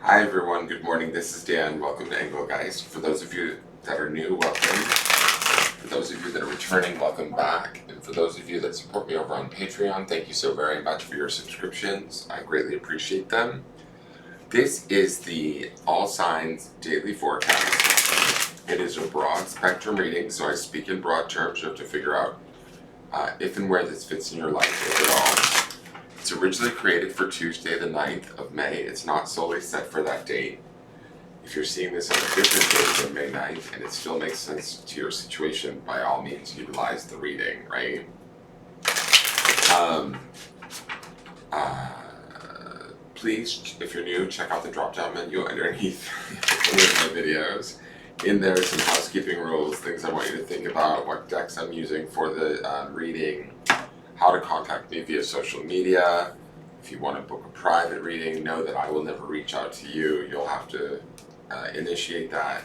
Hi everyone, good morning. This is Dan. Welcome to Engelgeist. For those of you that are new, welcome. For those of you that are returning, welcome back. And for those of you that support me over on Patreon, thank you so very much for your subscriptions. I greatly appreciate them. This is the All Signs Daily Forecast. It is a broad spectrum reading, so I speak in broad terms. You have to figure out if and where this fits in your life, if at all. It's originally created for Tuesday, the 9th of May. It's not solely set for that date. If you're seeing this on a different date than May 9th and it still makes sense to your situation, by all means utilize the reading, right? Please, if you're new, check out the drop-down menu underneath any of my videos. In there, some housekeeping rules, things I want you to think about, what decks I'm using for the reading, how to contact me via social media. If you want to book a private reading, know that I will never reach out to you. You'll have to initiate that.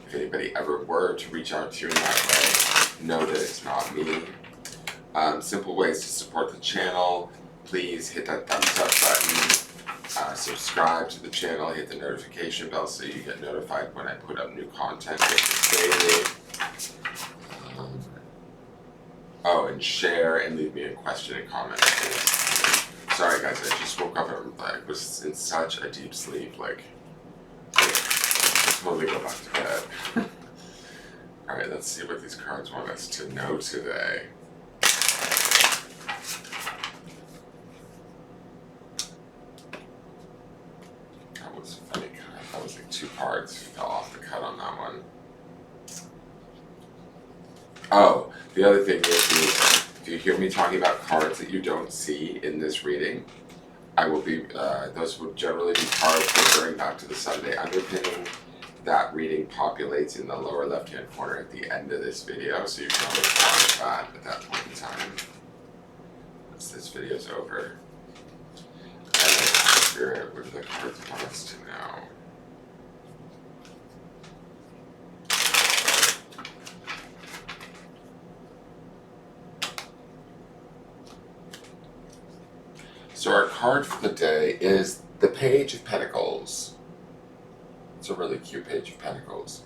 If anybody ever were to reach out to you in that way, know that it's not me. Simple ways to support the channel. Please hit that thumbs up button. Subscribe to the channel. Hit the notification bell so you get notified when I put up new content daily. Oh, and share and leave me a question and comment. Sorry guys, I just woke up and I was in such a deep sleep, like totally go back to bed. Alright, let's see what these cards want us to know today. That was a funny card. That was like two cards fell off the cut on that one. Oh, the other thing is, if you hear me talking about cards that you don't see in this reading, I will be, those would generally be cards referring back to the Sunday underpinning. That reading populates in the lower left-hand corner at the end of this video, so you can always find that at that point in time. Once this video's over. And Spirit, what do the cards want us to know? So our card for the day is the Page of Pentacles. It's a really cute Page of Pentacles.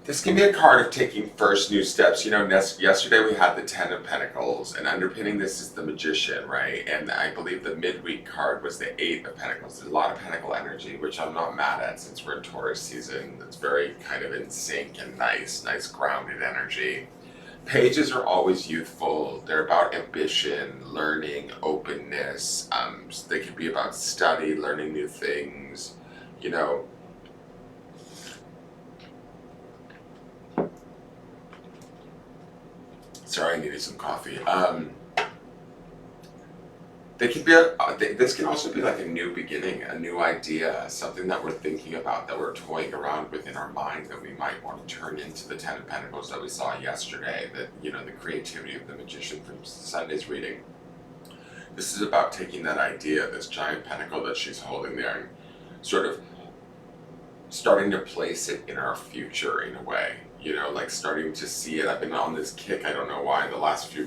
This can be a card of taking first new steps. You know, yesterday we had the Ten of Pentacles, and underpinning this is the Magician, right? And I believe the midweek card was the Eight of Pentacles. There's a lot of Pentacle energy, which I'm not mad at since we're in Taurus season. It's very kind of in sync and nice grounded energy. Pages are always youthful. They're about ambition, learning, openness. They can be about study, learning new things, you know. Sorry, I needed some coffee. They can be this can also be like a new beginning, a new idea, something that we're thinking about, that we're toying around with in our mind that we might want to turn into the Ten of Pentacles that we saw yesterday, that, you know, the creativity of the Magician from Sunday's reading. This is about taking that idea, this giant pentacle that she's holding there, and sort of starting to place it in our future in a way, you know, like starting to see it. I've been on this kick, I don't know why, the last few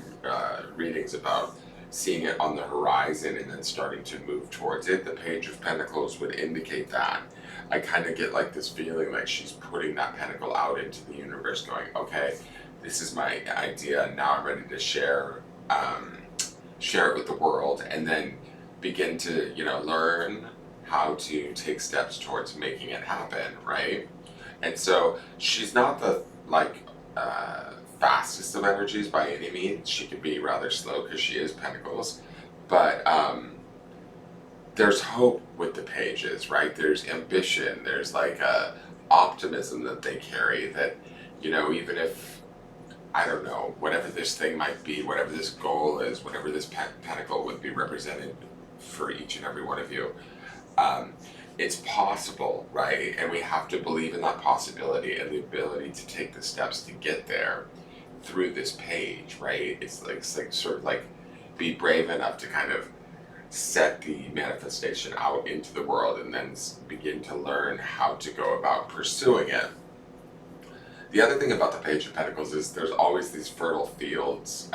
readings about seeing it on the horizon and then starting to move towards it. The Page of Pentacles would indicate that. I kind of get like this feeling like she's putting that pentacle out into the universe going, okay, this is my idea, now I'm ready to share it with the world, and then begin to, you know, learn how to take steps towards making it happen, right? And so she's not the fastest of energies by any means. She can be rather slow because she is Pentacles, but there's hope with the Pages, right? There's ambition, there's like a optimism that they carry, that, you know, even if, I don't know, whatever this thing might be, whatever this goal is, whatever this pentacle would be represented for each and every one of you, it's possible, right? And we have to believe in that possibility and the ability to take the steps to get there through this page, right? It's like sort of like be brave enough to kind of set the manifestation out into the world and then begin to learn how to go about pursuing it. The other thing about the Page of Pentacles is there's always these fertile fields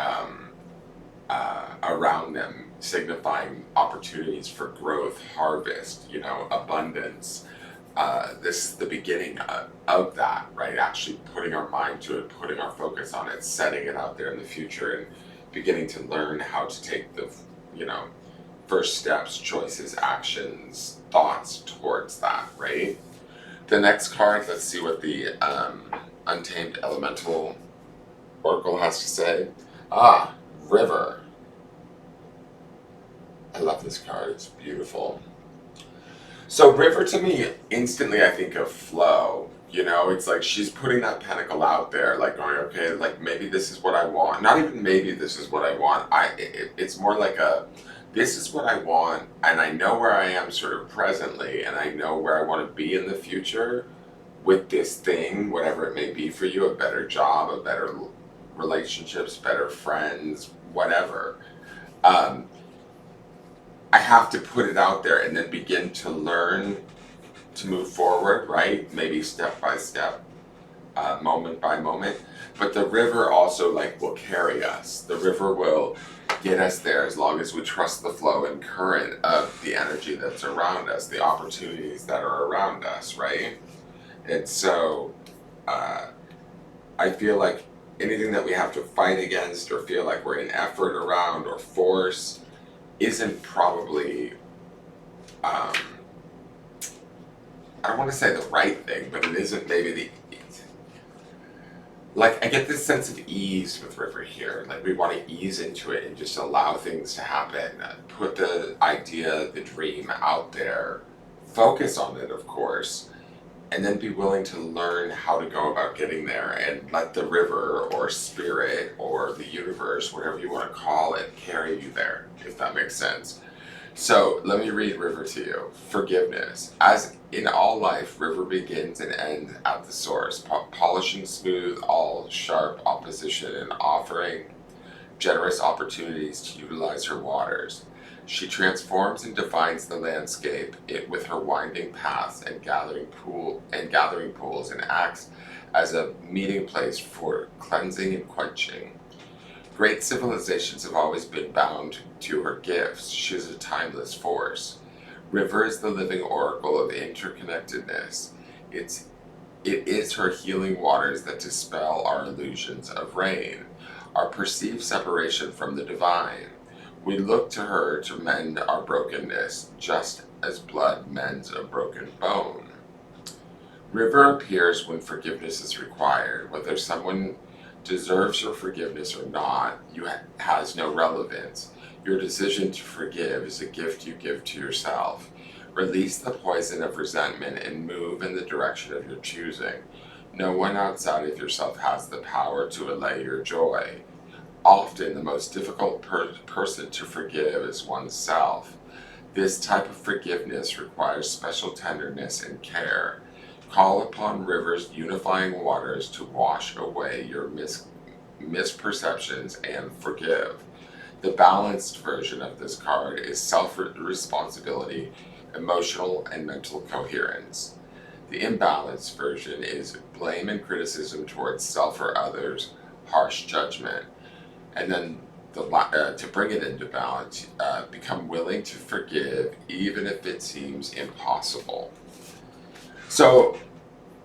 around them, signifying opportunities for growth, harvest, you know, abundance. This is the beginning of that, right? Actually putting our mind to it, putting our focus on it, setting it out there in the future, and beginning to learn how to take the, you know, first steps, choices, actions, thoughts towards that, right? The next card, let's see what the Untamed Elemental Oracle has to say. Ah, River. I love this card, it's beautiful. So River, to me, instantly I think of flow. You know, it's like she's putting that pentacle out there, like going, okay, like maybe this is what I want. Not even maybe this is what I want. It's more like a, this is what I want, and I know where I am sort of presently, and I know where I want to be in the future with this thing, whatever it may be for you, a better job, a better relationships, better friends, whatever. Um, I have to put it out there and then begin to learn to move forward, right? Maybe step by step, moment by moment. But the river also like will carry us. The river will get us there as long as we trust the flow and current of the energy that's around us, the opportunities that are around us, right? And so I feel like anything that we have to fight against or feel like we're in effort around or force isn't probably, I don't want to say the right thing, but it isn't maybe the, like I get this sense of ease with River here. Like we want to ease into it and just allow things to happen. Put the idea, the dream out there, focus on it, of course, and then be willing to learn how to go about getting there and let the river or spirit or the universe, whatever you want to call it, carry you there, if that makes sense. So let me read River to you. Forgiveness. As in all life, River begins and ends at the source, polishing smooth all sharp opposition and offering generous opportunities to utilize her waters. She transforms and defines the landscape with her winding paths and gathering pools and acts as a meeting place for cleansing and quenching. Great civilizations have always been bound to her gifts. She is a timeless force. River is the living oracle of interconnectedness. It is her healing waters that dispel our illusions of rain, our perceived separation from the divine. We look to her to mend our brokenness, just as blood mends a broken bone. River appears when forgiveness is required. Whether someone deserves your forgiveness or not, has no relevance. Your decision to forgive is a gift you give to yourself. Release the poison of resentment and move in the direction of your choosing. No one outside of yourself has the power to allay your joy. Often the most difficult person to forgive is oneself. This type of forgiveness requires special tenderness and care. Call upon River's unifying waters to wash away your misperceptions and forgive. The balanced version of this card is self-responsibility, emotional and mental coherence. The imbalanced version is blame and criticism towards self or others, harsh judgment. And then to bring it into balance, become willing to forgive even if it seems impossible. So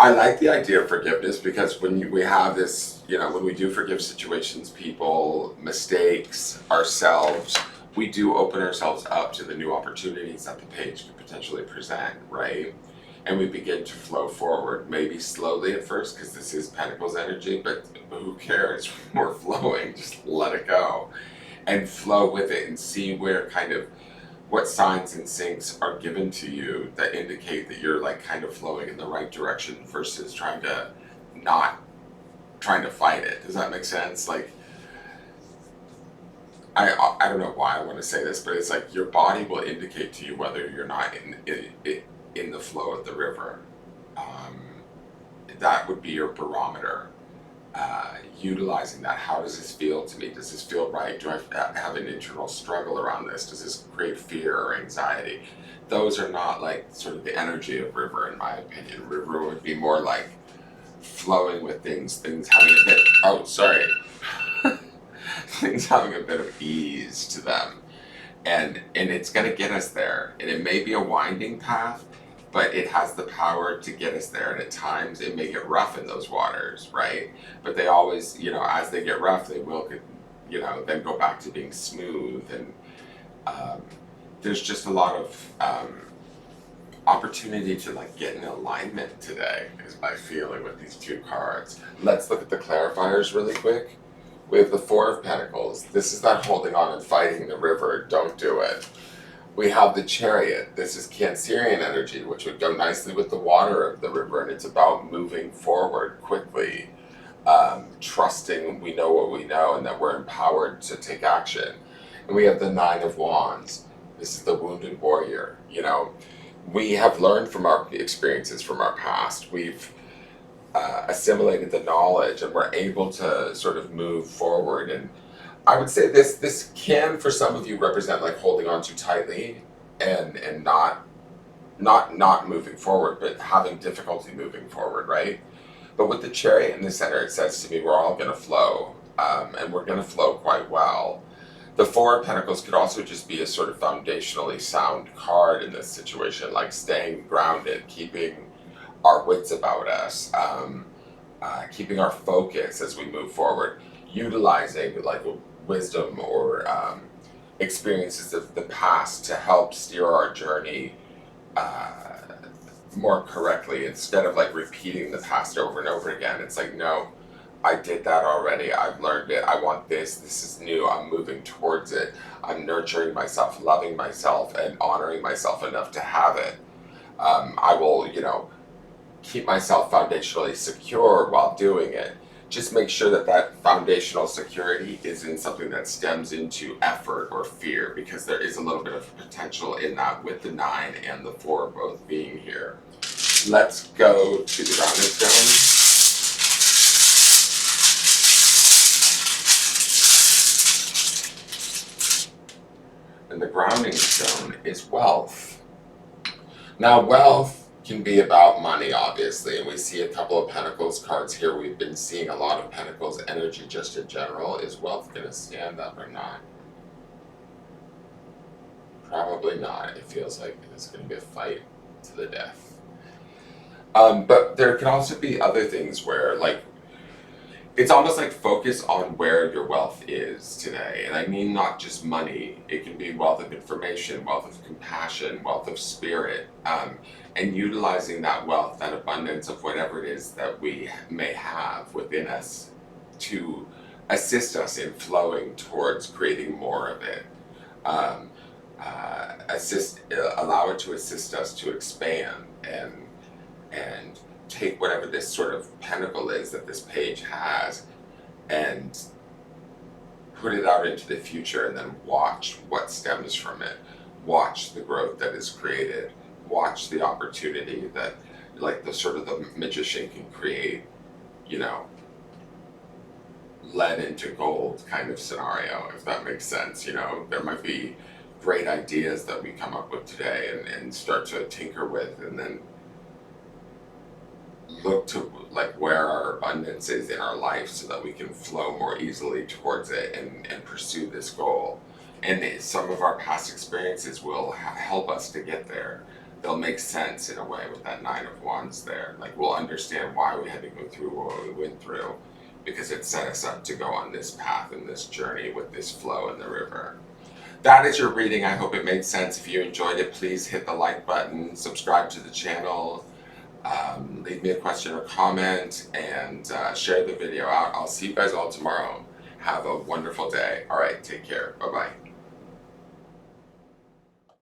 I like the idea of forgiveness because when we have this, you know, when we do forgive situations, people, mistakes, ourselves, we do open ourselves up to the new opportunities that the page could potentially present, right? And we begin to flow forward, maybe slowly at first because this is Pentacles energy, but who cares? We're flowing, just let it go and flow with it and see where kind of what signs and syncs are given to you that indicate that you're like kind of flowing in the right direction versus trying to fight it. Does that make sense? Like I don't know why I want to say this, but it's like your body will indicate to you whether you're not in the flow of the river. That would be your barometer. Utilizing that. How does this feel to me? Does this feel right? Do I have an internal struggle around this? Does this create fear or anxiety? Those are not like sort of the energy of river, in my opinion. River would be more like flowing with things having a bit, things having a bit of ease to them. and it's going to get us there. And it may be a winding path, but it has the power to get us there. And at times it may get rough in those waters, right? But they always, as they get rough, they will get, then go back to being smooth. And there's just a lot of opportunity to like get in alignment today, is my feeling with these two cards. Let's look at the clarifiers really quick. We have the Four of Pentacles. This is not holding on and fighting the river. Don't do it. We have the Chariot. This is Cancerian energy, which would go nicely with the water of the river, and it's about moving forward quickly, trusting we know what we know and that we're empowered to take action. And we have the Nine of Wands. This is the wounded warrior. We have learned from our experiences from our past. We've assimilated the knowledge, and we're able to sort of move forward. And I would say this can, for some of you, represent like holding on too tightly and not moving forward, but having difficulty moving forward, right? But with the Chariot in the center, it says to me, we're all going to flow, and we're going to flow quite well. The Four of Pentacles could also just be a sort of foundationally sound card in this situation, like staying grounded, keeping our wits about us, keeping our focus as we move forward, utilizing like wisdom or experiences of the past to help steer our journey more correctly, instead of like repeating the past over and over again. It's like, no, I did that already. I've learned it. I want this. This is new. I'm moving towards it. I'm nurturing myself, loving myself, and honoring myself enough to have it. I will, keep myself foundationally secure while doing it. Just make sure that that foundational security isn't something that stems into effort or fear, because there is a little bit of potential in that with the 9 and the 4 both being here. Let's go to the grounding stone. And the grounding stone is wealth. Now, wealth can be about money, obviously, and we see a couple of Pentacles cards here. We've been seeing a lot of Pentacles energy just in general. Is wealth going to stand up or not? Probably not. It feels like it's going to be a fight to the death. But there can also be other things where, like, it's almost like focus on where your wealth is today. And I mean not just money. It can be wealth of information, wealth of compassion, wealth of spirit, and utilizing that wealth, that abundance of whatever it is that we may have within us to assist us in flowing towards creating more of it. Allow it to assist us to expand and take whatever this sort of pentacle is that this page has and put it out into the future, and then watch what stems from it. Watch the growth that is created. Watch the opportunity that, like, the sort of the magician can create, lead into gold kind of scenario, if that makes sense. There might be great ideas that we come up with today and start to tinker with, and then look to like where our abundance is in our life so that we can flow more easily towards it and pursue this goal. And some of our past experiences will help us to get there. They'll make sense in a way with that 9 of Wands there. Like, we'll understand why we had to go through what we went through, because it set us up to go on this path and this journey with this flow in the river. That is your reading. I hope it made sense. If you enjoyed it, please hit the like button, subscribe to the channel, leave me a question or comment, and share the video out. I'll see you guys all tomorrow. Have a wonderful day. All right, take care. Bye-bye.